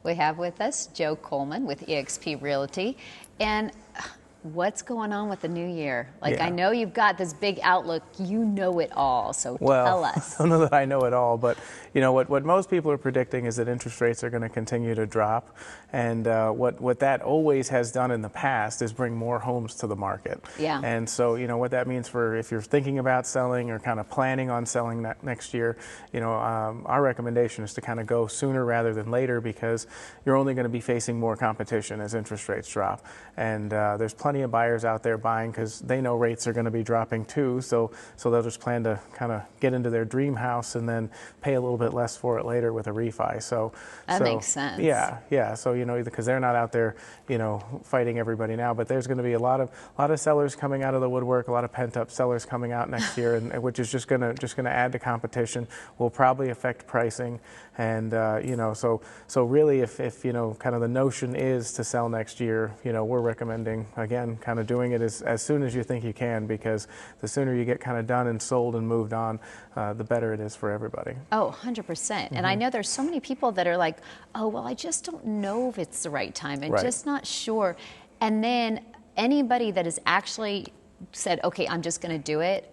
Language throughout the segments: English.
We have with us Joe Coleman with eXp Realty. And what's going on with the new year? Like, I know you've got this big outlook. You know it all, so tell us. I don't know that I know it all, but you know what most people are predicting is that interest rates are going to continue to drop, and what that always has done in the past is bring more homes to the market. Yeah. And so you know what that means for if you're thinking about selling or kind of planning on selling next year, you know our recommendation is to kind of go sooner rather than later, because you're only going to be facing more competition as interest rates drop, and there's plenty of buyers out there buying because they know rates are going to be dropping too, so they'll just plan to kind of get into their dream house and then pay a little bit less for it later with a refi. So that makes sense. Yeah. So you know, because they're not out there, you know, fighting everybody now, but there's going to be a lot of sellers coming out of the woodwork, a lot of pent-up sellers coming out next year, and which is just going to add to competition. Will probably affect pricing, and you know, so really, if you know, kind of the notion is to sell next year, you know, we're recommending again kind of doing it as soon as you think you can, because the sooner you get kind of done and sold and moved on, the better it is for everybody. Oh, 100%. And I know there's so many people that are like, oh, well, I just don't know if it's the right time. I'm just not sure. And then anybody that has actually said, okay, I'm just going to do it,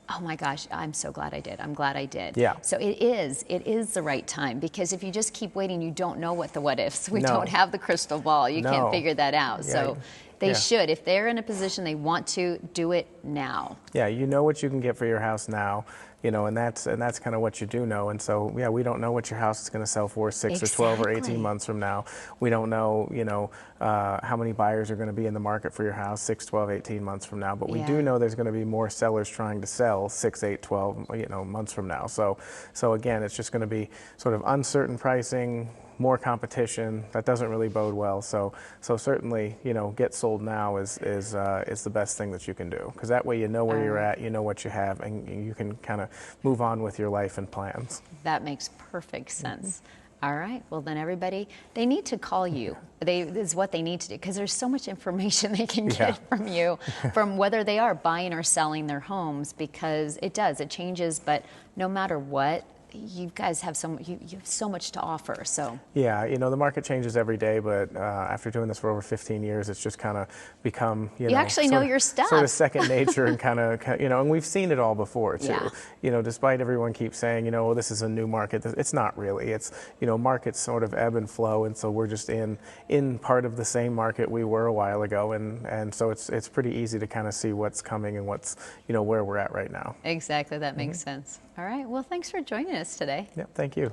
oh my gosh, I'm so glad I did. I'm glad I did. Yeah. So it is the right time, because if you just keep waiting, you don't know what the what ifs. We don't have the crystal ball. You can't figure that out. Yeah. So they should. If they're in a position they want to, do it now. Yeah, you know what you can get for your house now, you know, and that's kind of what you do know. And so, yeah, we don't know what your house is going to sell for 6 or 12 or 18 months from now. We don't know, you know, how many buyers are going to be in the market for your house 6, 12, 18 months from now. But we do know there's going to be more sellers trying to sell 6, 8, 12, you know, months from now. So again, it's just going to be sort of uncertain pricing, more competition. That doesn't really bode well. So certainly, you know, get sold now is the best thing that you can do, because that way you know where you're at, you know what you have, and you can kind of move on with your life and plans. That makes perfect sense. All right. Well, then everybody, they need to call you. This is what they need to do, because there's so much information they can get from you, from whether they are buying or selling their homes, because it changes. But no matter what, you guys have you have so much to offer. So yeah, you know, the market changes every day, but after doing this for over 15 years, it's just kind of become, you know, actually know your stuff, sort of second nature, and kind of, you know, and we've seen it all before too. You know, despite everyone keeps saying, you know, well, this is a new market, it's not really. It's, you know, markets sort of ebb and flow, and so we're just in part of the same market we were a while ago, and so it's pretty easy to kind of see what's coming and what's, you know, where we're at right now. Exactly, that makes sense. All right. Well, thanks for joining us today. Yeah, thank you.